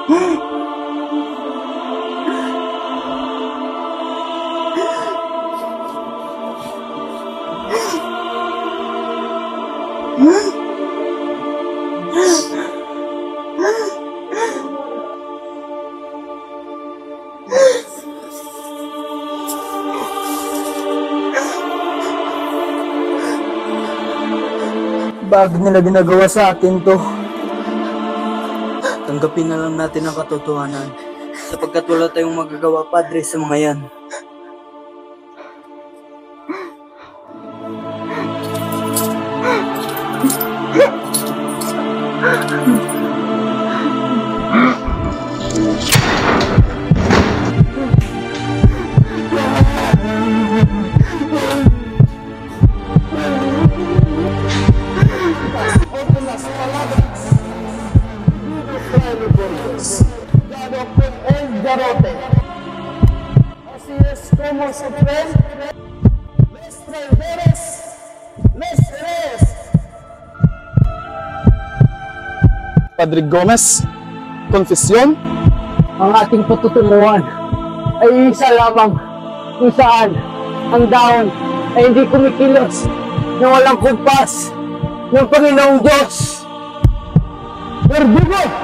Bakit nila ginagawa sa atin to? Tanggapin na lang natin ang katotohanan sapagkat wala tayong magagawa, Padre, sa mga yan. Así es como se creen los traidores, los herejes. Padre Gomez, konfesyon? Ang ating patutunguhan ay isa lamang kung saan ang daon ay hindi kumikilos na walang kumpas ng Panginoong Diyos. Verdugo!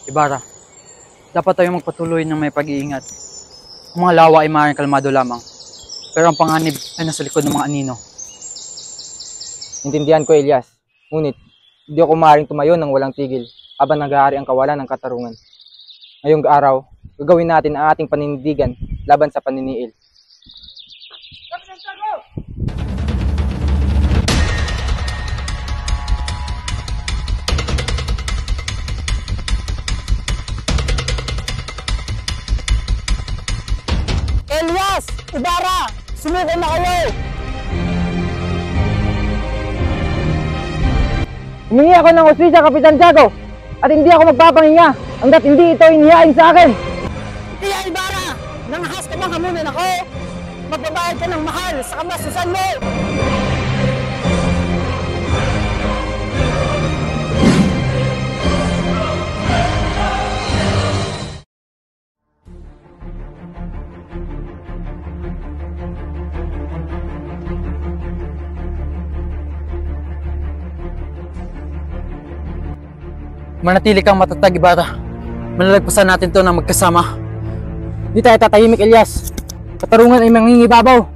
Ibarra, dapat tayong magpatuloy ng may pag-iingat. Ang mga lawa ay maaaring kalmado lamang, pero ang panganib ay nasa likod ng mga anino. Intindihan ko, Elias. Ngunit, hindi ako maaaring tumayo ng walang tigil habang nag-aari ang kawalan ng katarungan. Ngayong araw, gagawin natin ang ating panindigan laban sa paniniil. Elias! Ibarra! Sumuko na kayo! Humingi ako ng hustisya, Kapitan Tiago, at hindi ako magpapahinga hanggat hindi ito inihain sa akin. Kaya Ibarra! Nangahas ka bang hamunin ako? Magbabayad ka ng mahal sa kamastusan mo! Manatili kang matatag, Ibarra. Malalagpasan natin to na magkasama. Di tayo tatahimik, Elias. Katarungan ay mangingibabaw.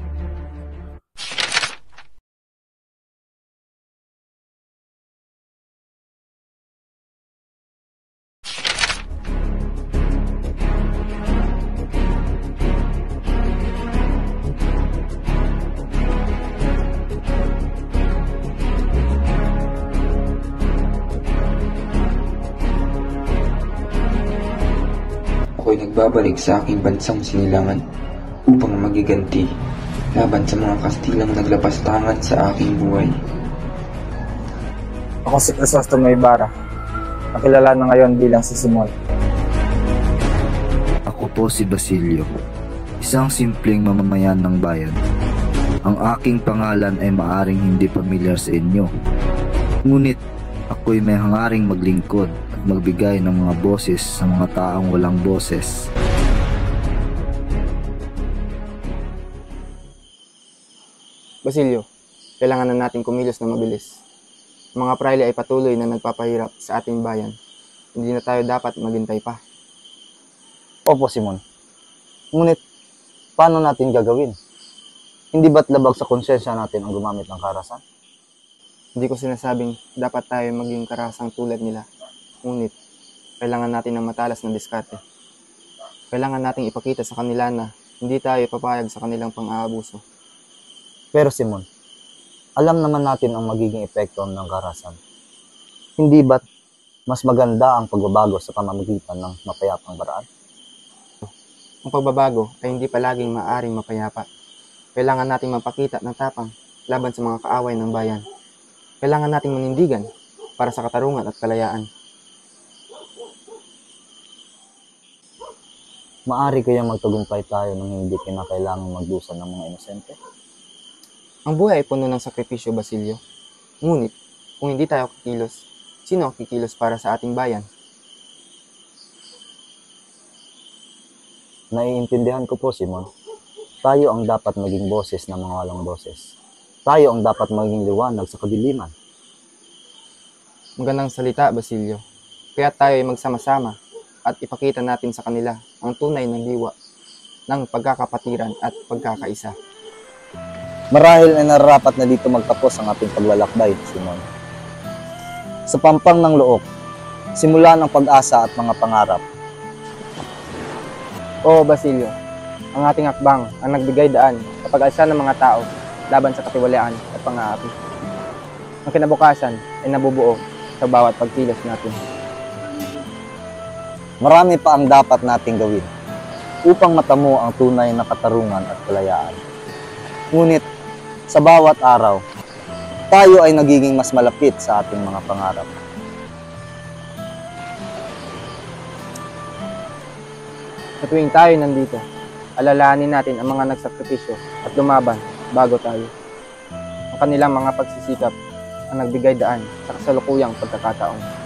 Ako'y nagbabalik sa aking bansang sinilangan upang magiganti laban sa mga Kastilang naglapas tangan sa aking buhay. Ako si Crisostomo Ibarra, nakilala na ngayon bilang si Simon. Ako po si Basilio, isang simpleng mamamayan ng bayan. Ang aking pangalan ay maaring hindi pamilyar sa inyo. Ngunit ako'y may hangaring maglingkod at magbigay ng mga boses sa mga taong walang boses. Basilio, kailangan na natin kumilos na mabilis. Ang mga praile ay patuloy na nagpapahirap sa ating bayan. Hindi na tayo dapat maghintay pa. Opo, Simon. Ngunit, paano natin gagawin? Hindi ba't labag sa konsensya natin ang gumamit ng karahasan? Hindi ko sinasabing dapat tayo maging karahasang tulad nila. Ngunit, kailangan natin ng matalas na diskarte. Kailangan nating ipakita sa kanila na hindi tayo papayag sa kanilang pang-aabuso. Pero Simon, alam naman natin ang magiging epekto ng karahasan. Hindi ba't mas maganda ang pagbabago sa pamamagitan ng mapayapang paraan? Ang pagbabago ay hindi palaging maaaring mapayapa. Kailangan nating magpakita ng tapang laban sa mga kaaway ng bayan. Kailangan nating manindigan para sa katarungan at kalayaan. Maari kayang magtagumpay tayo nang hindi kinakailangang magdusa ng mga inosente? Ang buhay ay puno ng sakripisyo, Basilio. Ngunit, kung hindi tayo kikilos, sino ang kikilos para sa ating bayan? Naiintindihan ko po, Simon. Tayo ang dapat maging boses ng mga walang boses. Tayo ang dapat maging liwanag sa kadiliman. Magandang salita, Basilio. Kaya tayo ay magsama-sama at ipakita natin sa kanila ang tunay ng diwa ng pagkakapatiran at pagkakaisa. Marahil ay nararapat na dito magtapos ang ating paglalakbay, Simon. Sa pampang ng Look, simula ng pag-asa at mga pangarap. Oo, Basilio, ang ating hakbang ang nagbigay daan sa pag-alsa ng mga tao laban sa katiwalaan at pang-aapi. Ang kinabukasan ay nabubuo sa bawat pagkilos natin. Marami pa ang dapat nating gawin upang matamo ang tunay na katarungan at kalayaan. Ngunit, sa bawat araw, tayo ay nagiging mas malapit sa ating mga pangarap. Sa tuwing tayo nandito, alalahanin natin ang mga nagsakripisyo at lumaban bago tayo. Ang kanilang mga pagsisikap ang nagbigay daan sa kasalukuyang pagkakataon.